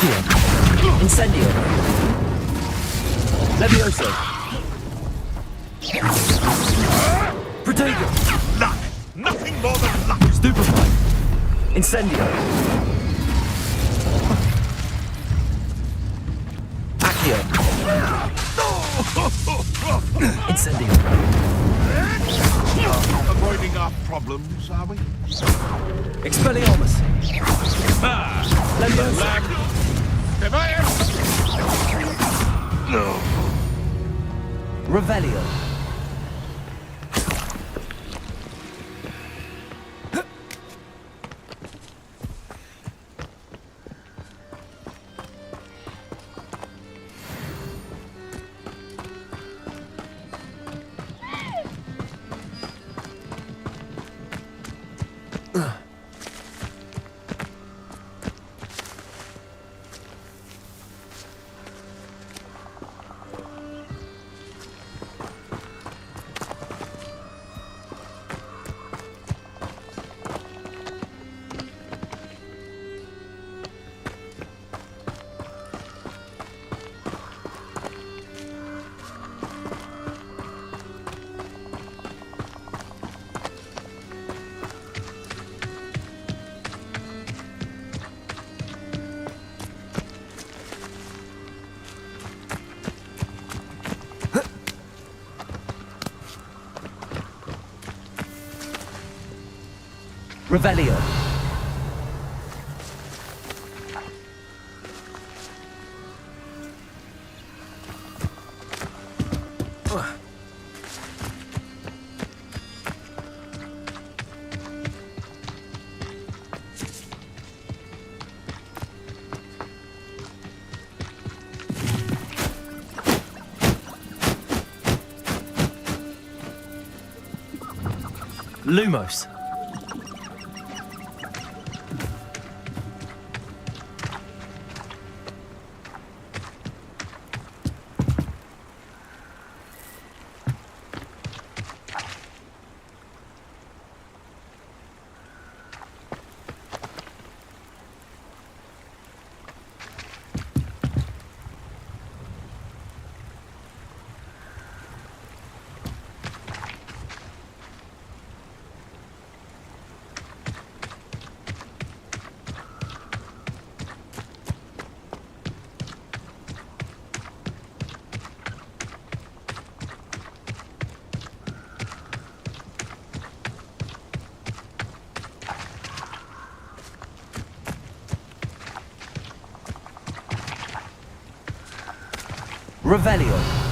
Accio. Incendio. Levioso. Protego. Luck! Nothing more than luck! Stupefy. Incendio. Accio. Incendio. Avoiding our problems, are we? Expelliarmus. Levioso. Revelio. Revelio. Lumos. Revelio.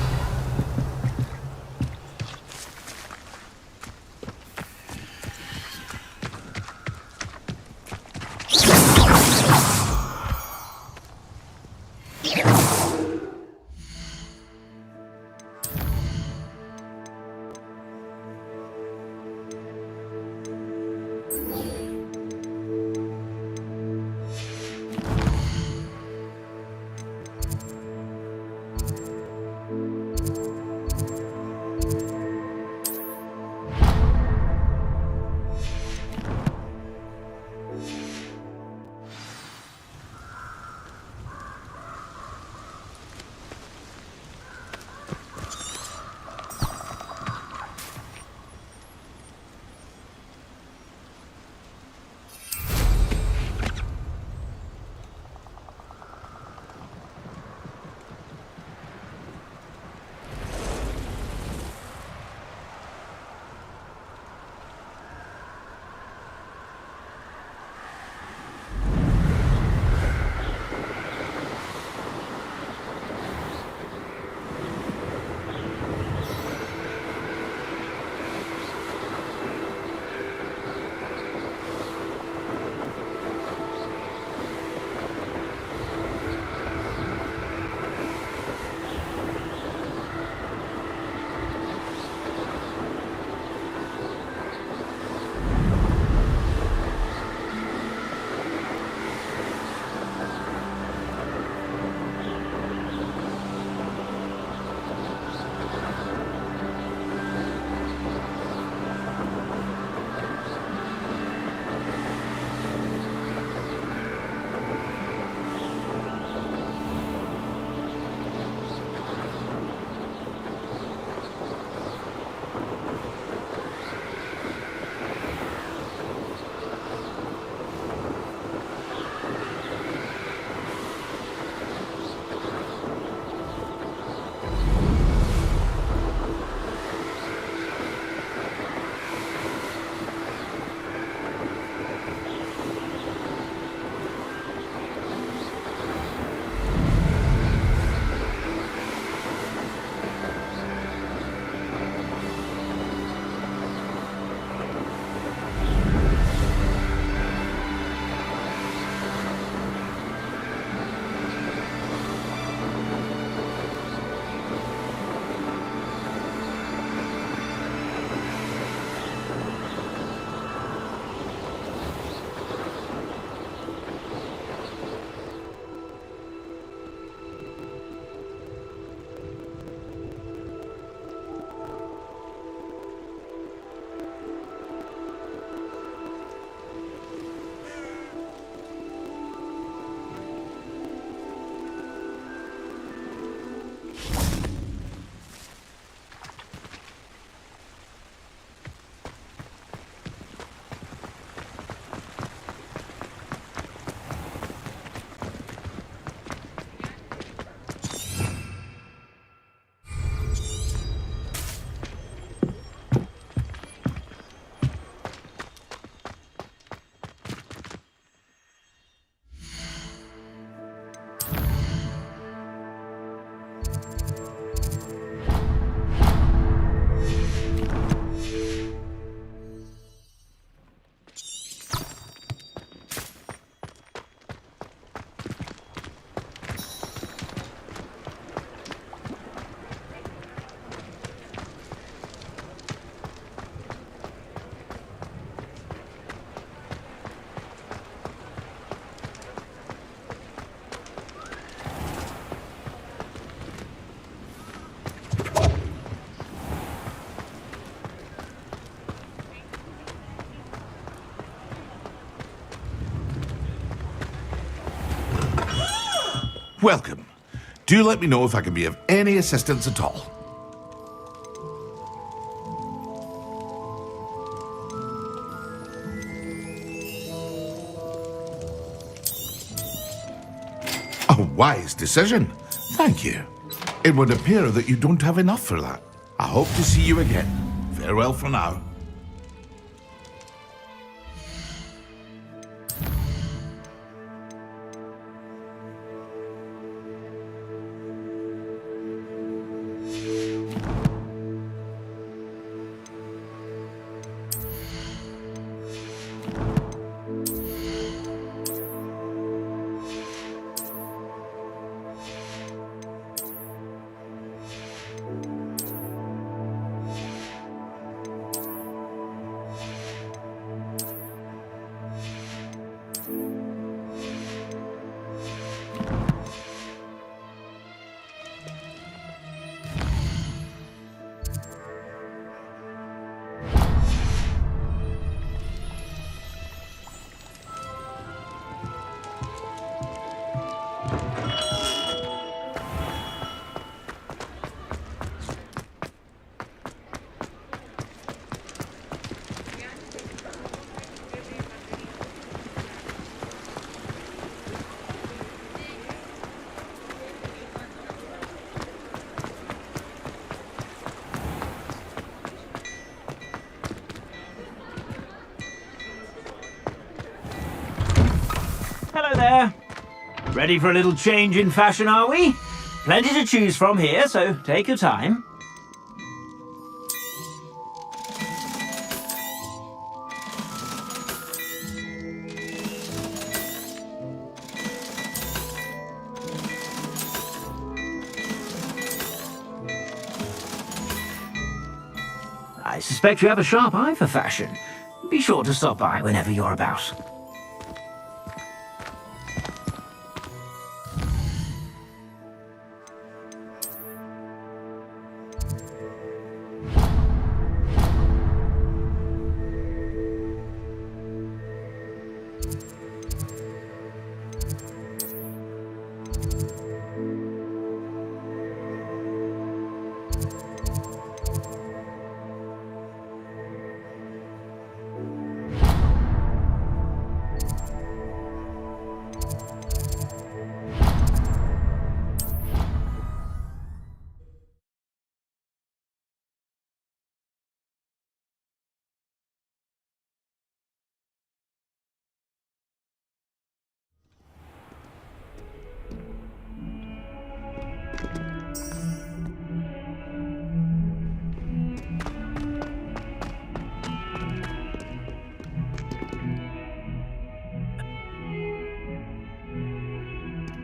Welcome. Do let me know if I can be of any assistance at all. A wise decision. Thank you. It would appear that you don't have enough for that. I hope to see you again. Farewell for now. Hello there. Ready for a little change in fashion, are we? Plenty to choose from here, so take your time. I suspect you have a sharp eye for fashion. Be sure to stop by whenever you're about.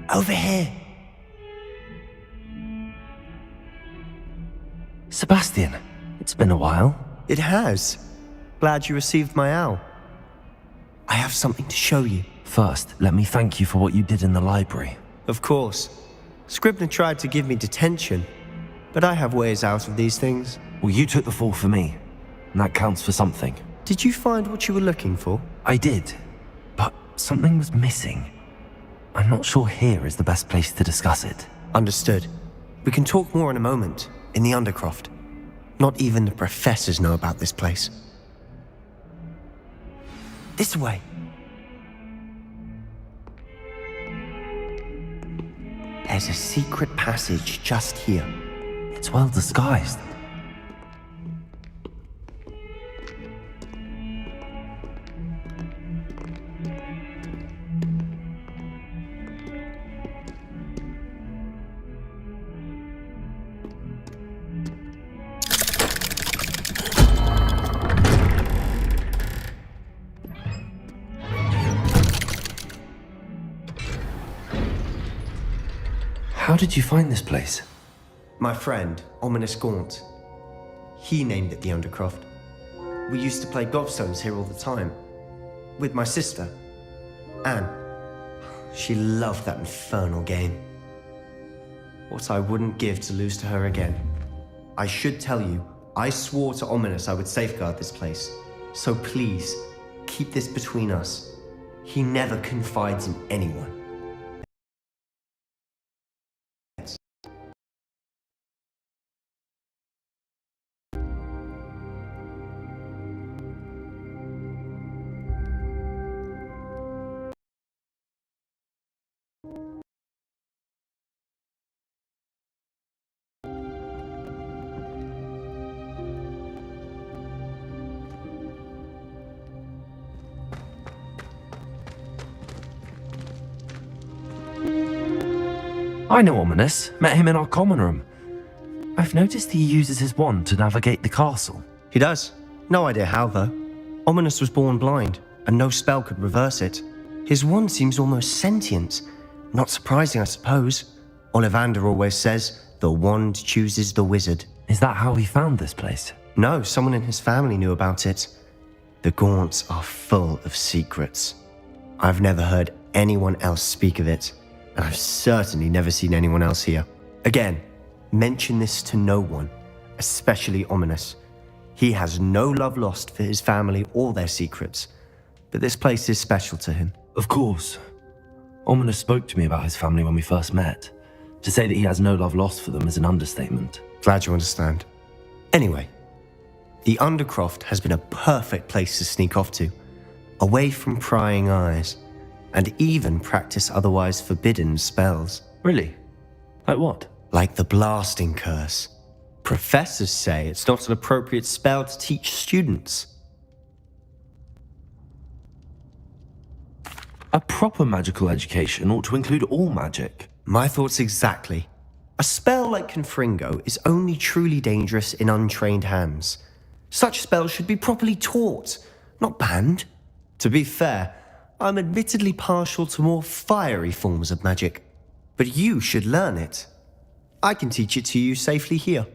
Over here. Sebastian, it's been a while. It has. Glad you received my owl. I have something to show you. First, let me thank you for what you did in the library. Of course. Scribner tried to give me detention, but I have ways out of these things. Well, you took the fall for me, and that counts for something. Did you find what you were looking for? I did, but something was missing. I'm not sure here is the best place to discuss it. Understood. We can talk more in a moment, in the Undercroft. Not even the professors know about this place. This way. There's a secret passage just here. It's well disguised. How did you find this place? My friend, Ominous Gaunt. He named it the Undercroft. We used to play gobstones here all the time. With my sister, Anne. She loved that infernal game. What I wouldn't give to lose to her again. I should tell you, I swore to Ominous I would safeguard this place. So please, keep this between us. He never confides in anyone. I know Ominous. Met him in our common room. I've noticed he uses his wand to navigate the castle. He does. No idea how, though. Ominous was born blind, and no spell could reverse it. His wand seems almost sentient. Not surprising, I suppose. Ollivander always says, the wand chooses the wizard. Is that how he found this place? No, someone in his family knew about it. The Gaunts are full of secrets. I've never heard anyone else speak of it, and I've certainly never seen anyone else here. Again, mention this to no one, especially Ominous. He has no love lost for his family or their secrets, but this place is special to him. Of course. Ominous spoke to me about his family when we first met. To say that he has no love lost for them is an understatement. Glad you understand. Anyway, the Undercroft has been a perfect place to sneak off to, away from prying eyes, and even practice otherwise forbidden spells. Really? Like what? Like the blasting curse. Professors say it's not an appropriate spell to teach students. A proper magical education ought to include all magic. My thoughts exactly. A spell like Confringo is only truly dangerous in untrained hands. Such spells should be properly taught, not banned. To be fair, I'm admittedly partial to more fiery forms of magic, but you should learn it. I can teach it to you safely here.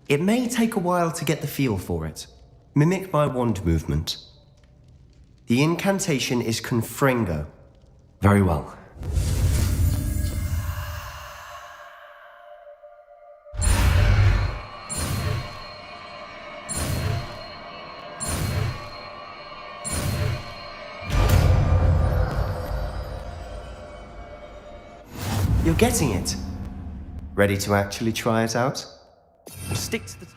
It may take a while to get the feel for it. Mimic my wand movement. The incantation is Confringo. Very well. You're getting it. Ready to actually try it out? Or stick to the top.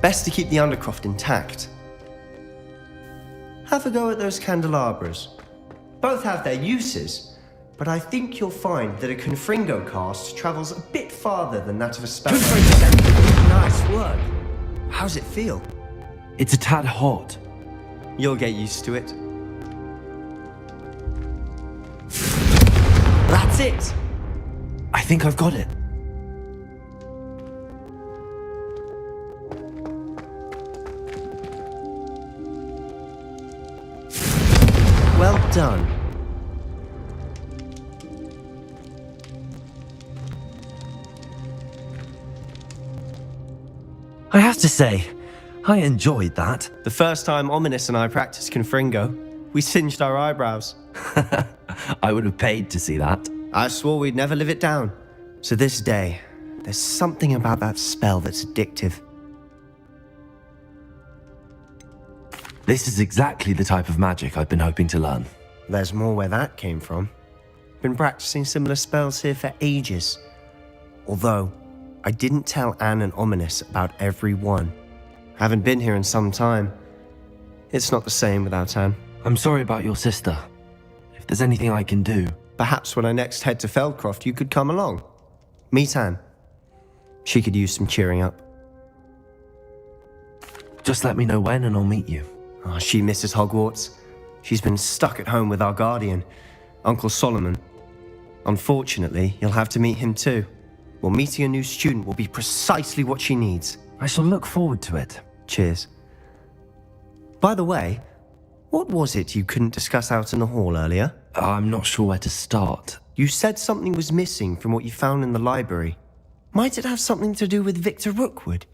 Best to keep the Undercroft intact. Have a go at those candelabras. Both have their uses, but I think you'll find that a Confringo cast travels a bit farther than that of a spell. Nice work. How's it feel? It's a tad hot. You'll get used to it. That's it! I think I've got it. Well done. I have to say, I enjoyed that. The first time Ominous and I practiced Confringo, we singed our eyebrows. I would have paid to see that. I swore we'd never live it down. To this day, there's something about that spell that's addictive. This is exactly the type of magic I've been hoping to learn. There's more where that came from. Been practicing similar spells here for ages. Although, I didn't tell Anne and Ominous about every one. Haven't been here in some time. It's not the same without Anne. I'm sorry about your sister. If there's anything I can do... Perhaps when I next head to Feldcroft, you could come along. Meet Anne. She could use some cheering up. Just let me know when and I'll meet you. Oh, she misses Hogwarts. She's been stuck at home with our guardian, Uncle Solomon. Unfortunately, you'll have to meet him too. Well, meeting a new student will be precisely what she needs. I shall look forward to it. Cheers. By the way, what was it you couldn't discuss out in the hall earlier? I'm not sure where to start. You said something was missing from what you found in the library. Might it have something to do with Victor Rookwood?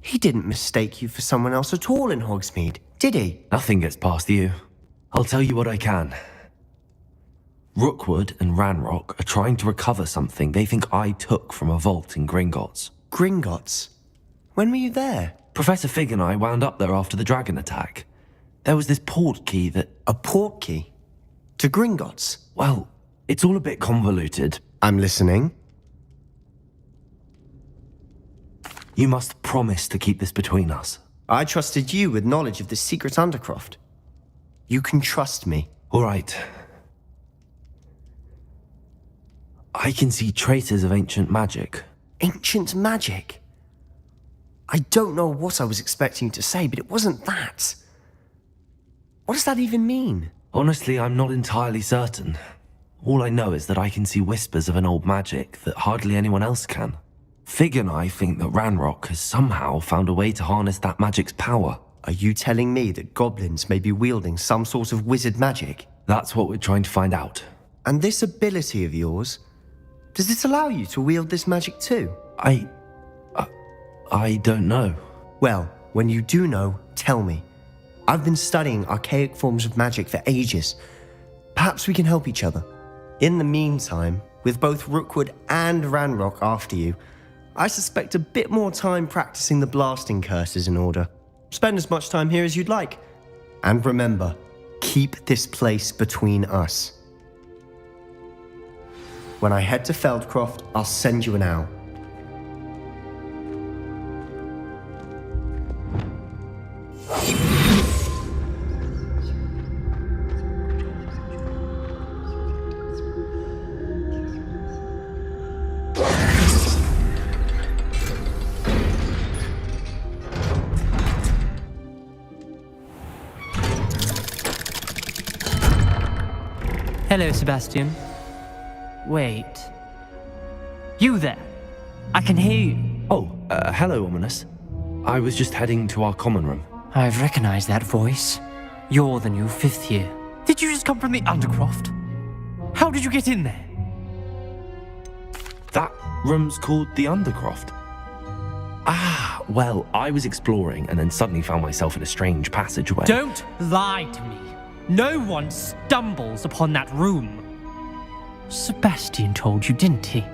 He didn't mistake you for someone else at all in Hogsmeade, did he? Nothing gets past you. I'll tell you what I can. Rookwood and Ranrock are trying to recover something they think I took from a vault in Gringotts. Gringotts? When were you there? Professor Fig and I wound up there after the dragon attack. There was this port key that... A port key? To Gringotts? Well, it's all a bit convoluted. I'm listening. You must promise to keep this between us. I trusted you with knowledge of the secret Undercroft. You can trust me. All right. I can see traces of ancient magic. Ancient magic? I don't know what I was expecting to say, but it wasn't that. What does that even mean? Honestly, I'm not entirely certain. All I know is that I can see whispers of an old magic that hardly anyone else can. Fig and I think that Ranrock has somehow found a way to harness that magic's power. Are you telling me that goblins may be wielding some sort of wizard magic? That's what we're trying to find out. And this ability of yours, does it allow you to wield this magic too? I don't know. Well, when you do know, tell me. I've been studying archaic forms of magic for ages. Perhaps we can help each other. In the meantime, with both Rookwood and Ranrock after you, I suspect a bit more time practicing the blasting curse is in order. Spend as much time here as you'd like. And remember, keep this place between us. When I head to Feldcroft, I'll send you an owl. Hello, Sebastian. Wait. You there? I can hear you. Oh, hello, Ominous. I was just heading to our common room. I've recognized that voice. You're the new fifth year. Did you just come from the Undercroft? How did you get in there? That room's called the Undercroft. Ah, well, I was exploring and then suddenly found myself in a strange passageway. Don't lie to me. No one stumbles upon that room. Sebastian told you, didn't he?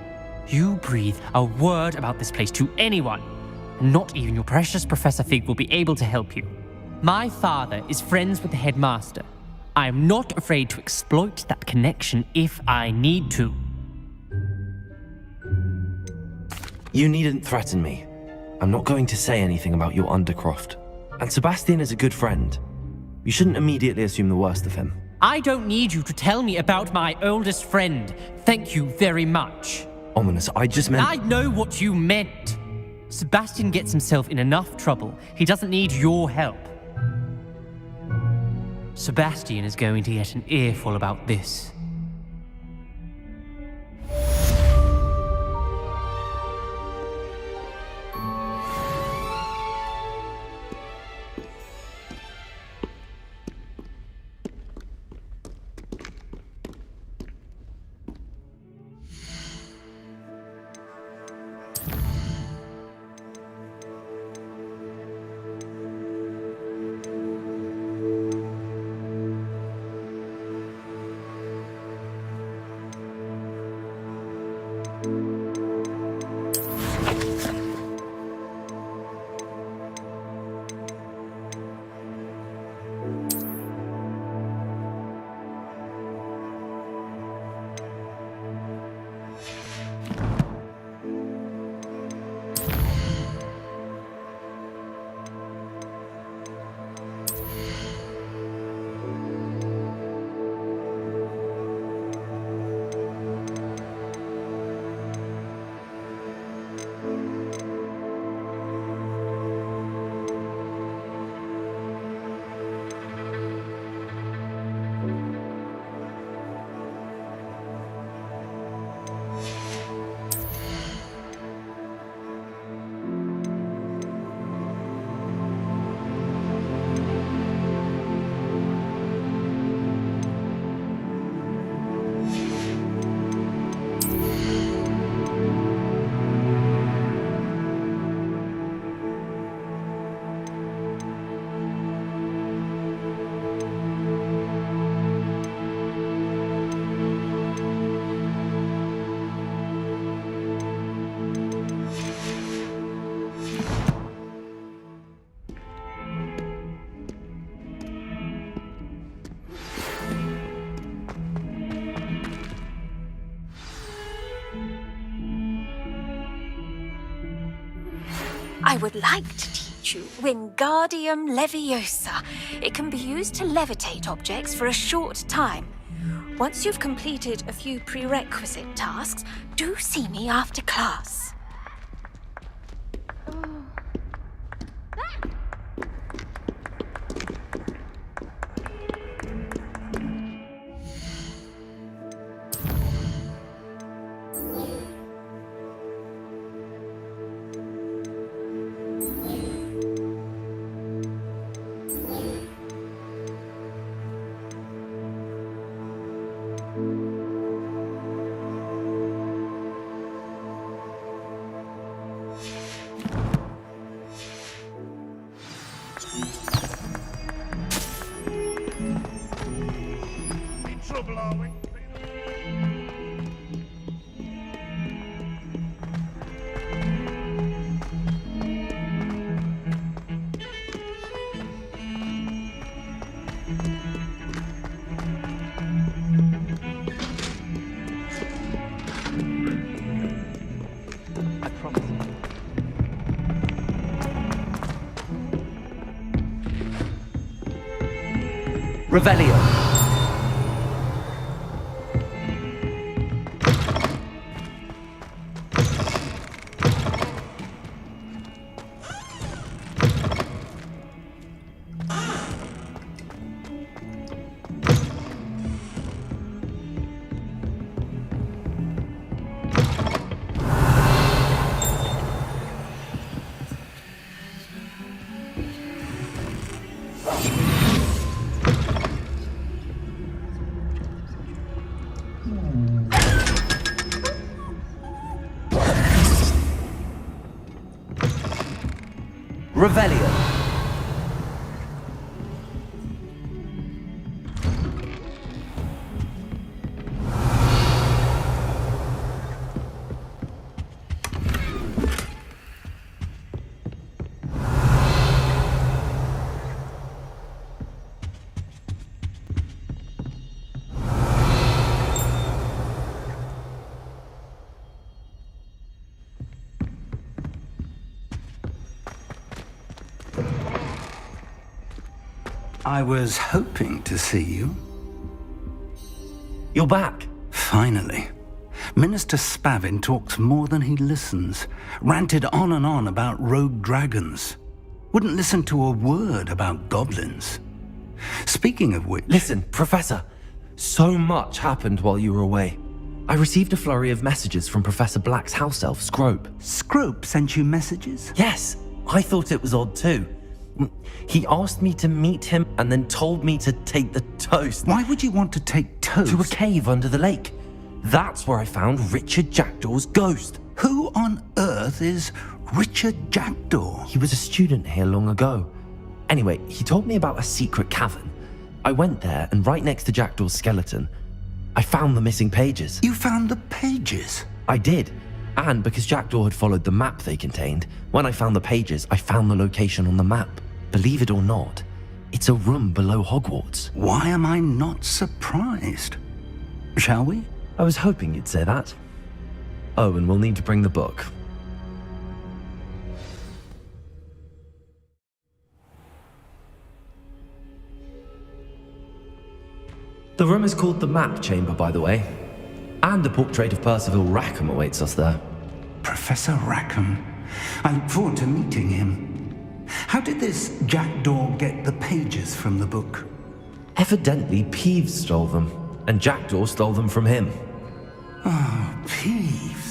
You breathe a word about this place to anyone, and not even your precious Professor Fig will be able to help you. My father is friends with the headmaster. I am not afraid to exploit that connection if I need to. You needn't threaten me. I'm not going to say anything about your Undercroft. And Sebastian is a good friend. You shouldn't immediately assume the worst of him. I don't need you to tell me about my oldest friend. Thank you very much. Ominous, I just meant... I know what you meant. Sebastian gets himself in enough trouble. He doesn't need your help. Sebastian is going to get an earful about this. I would like to teach you Wingardium Leviosa. It can be used to levitate objects for a short time. Once you've completed a few prerequisite tasks, do see me after class. Revelio. Revelio. I was hoping to see you. You're back. Finally. Minister Spavin talks more than he listens. Ranted on and on about rogue dragons. Wouldn't listen to a word about goblins. Speaking of which... Listen, Professor. So much happened while you were away. I received a flurry of messages from Professor Black's house elf, Scrope. Scrope sent you messages? Yes, I thought it was odd too. He asked me to meet him and then told me to take the toast. Why would you want to take toast? To a cave under the lake. That's where I found Richard Jackdaw's ghost. Who on earth is Richard Jackdaw? He was a student here long ago. Anyway, he told me about a secret cavern. I went there, and right next to Jackdaw's skeleton, I found the missing pages. You found the pages? I did. And because Jackdaw had followed the map they contained, when I found the pages, I found the location on the map. Believe it or not, it's a room below Hogwarts. Why am I not surprised? Shall we? I was hoping you'd say that. Oh, and we'll need to bring the book. The room is called the Map Chamber, by the way. And a portrait of Percival Rackham awaits us there. Professor Rackham. I look forward to meeting him. How did this Jackdaw get the pages from the book? Evidently, Peeves stole them, and Jackdaw stole them from him. Oh, Peeves.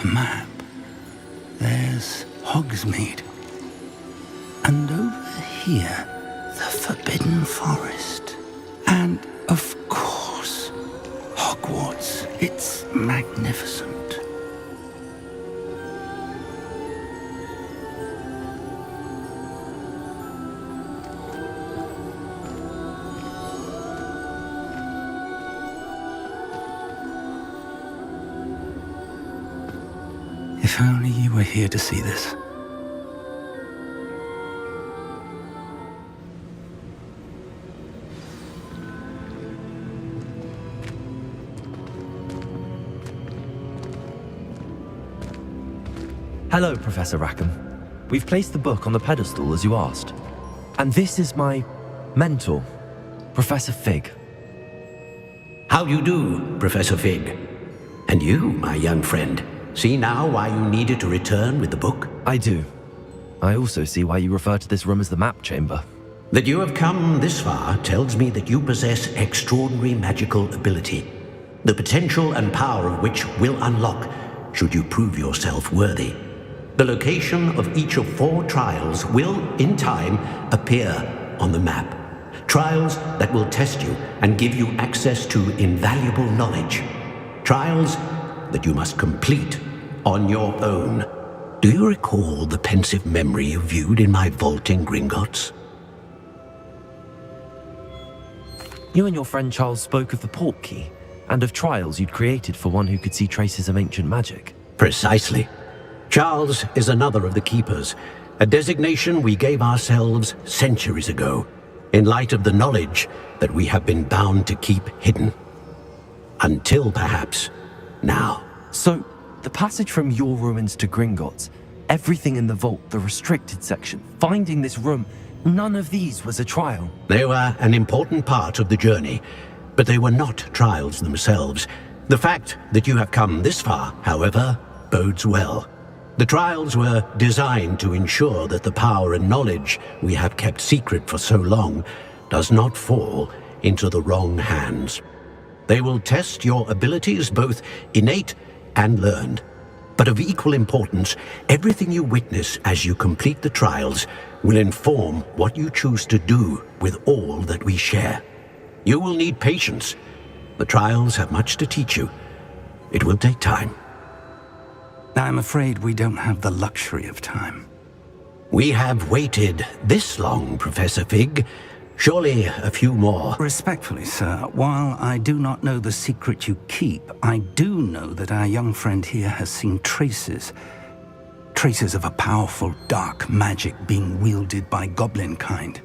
A map. There's Hogsmeade. And over here, the Forbidden Forest. And, of course, Hogwarts. It's magnificent. If only you were here to see this. Hello, Professor Rackham. We've placed the book on the pedestal as you asked. And this is my mentor, Professor Fig. How do you do, Professor Fig? And you, my young friend, see now why you needed to return with the book? I do. I also see why you refer to this room as the map chamber. That you have come this far tells me that you possess extraordinary magical ability, the potential and power of which will unlock should you prove yourself worthy. The location of each of 4 trials will, in time, appear on the map. Trials that will test you and give you access to invaluable knowledge. Trials that you must complete on your own. Do you recall the pensive memory you viewed in my vault in Gringotts? You and your friend Charles spoke of the port key, and of trials you'd created for one who could see traces of ancient magic. Precisely. Charles is another of the Keepers, a designation we gave ourselves centuries ago, in light of the knowledge that we have been bound to keep hidden. Until perhaps now. So, the passage from your ruins to Gringotts, everything in the vault, the restricted section, finding this room, none of these was a trial. They were an important part of the journey, but they were not trials themselves. The fact that you have come this far, however, bodes well. The trials were designed to ensure that the power and knowledge we have kept secret for so long does not fall into the wrong hands. They will test your abilities, both innate and learned. But of equal importance, everything you witness as you complete the trials will inform what you choose to do with all that we share. You will need patience. The trials have much to teach you. It will take time. I'm afraid we don't have the luxury of time. We have waited this long, Professor Fig. Surely a few more. Respectfully, sir, while I do not know the secret you keep, I do know that our young friend here has seen traces of a powerful dark magic being wielded by goblin kind.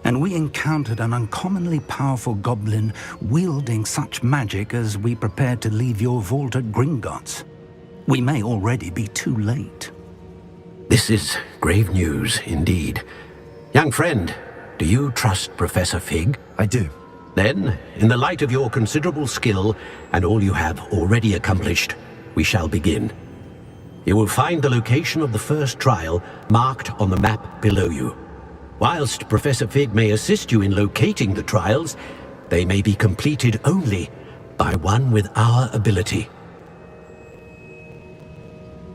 And we encountered an uncommonly powerful goblin wielding such magic as we prepared to leave your vault at Gringotts. We may already be too late. This is grave news indeed. Young friend, do you trust Professor Fig? I do. Then, in the light of your considerable skill and all you have already accomplished, we shall begin. You will find the location of the first trial marked on the map below you. Whilst Professor Fig may assist you in locating the trials, they may be completed only by one with our ability.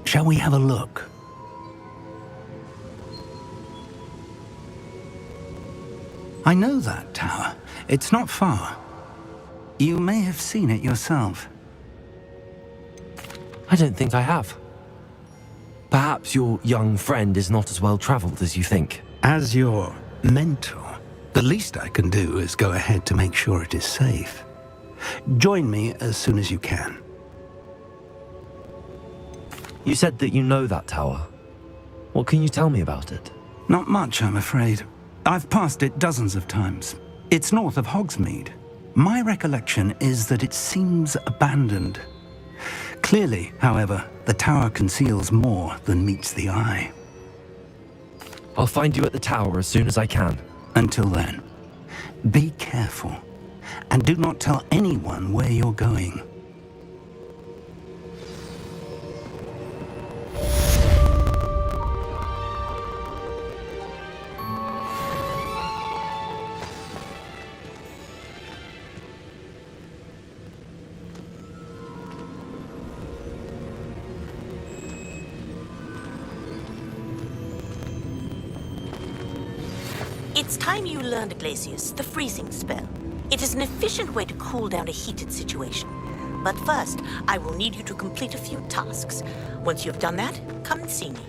Shall we have a look? I know that tower. It's not far. You may have seen it yourself. I don't think I have. Perhaps your young friend is not as well traveled as you think. As your mentor, the least I can do is go ahead to make sure it is safe. Join me as soon as you can. You said that you know that tower. What can you tell me about it? Not much, I'm afraid. I've passed it dozens of times. It's north of Hogsmeade. My recollection is that it seems abandoned. Clearly, however, the tower conceals more than meets the eye. I'll find you at the tower as soon as I can. Until then, be careful, and do not tell anyone where you're going. It's time you learned, Glacius, the freezing spell. It is an efficient way to cool down a heated situation. But first, I will need you to complete a few tasks. Once you've done that, come and see me.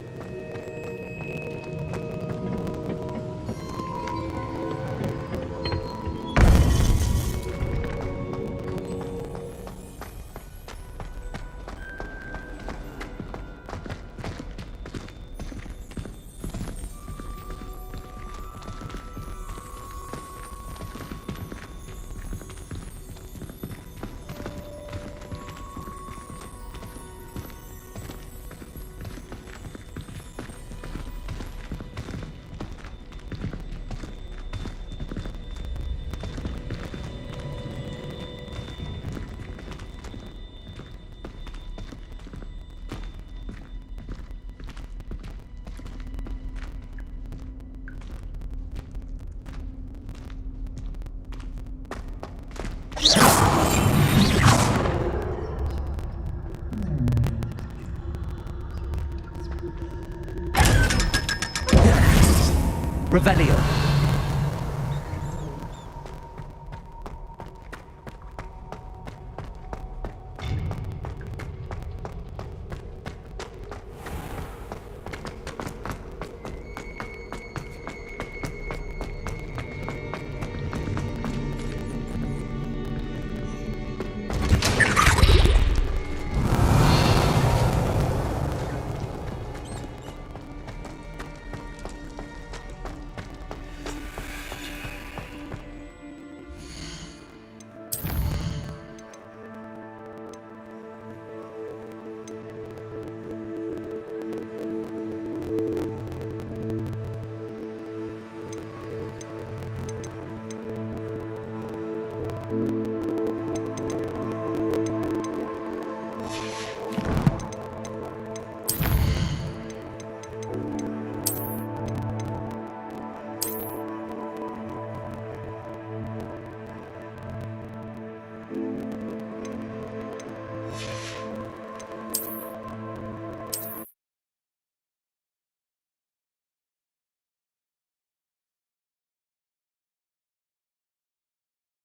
Revelio.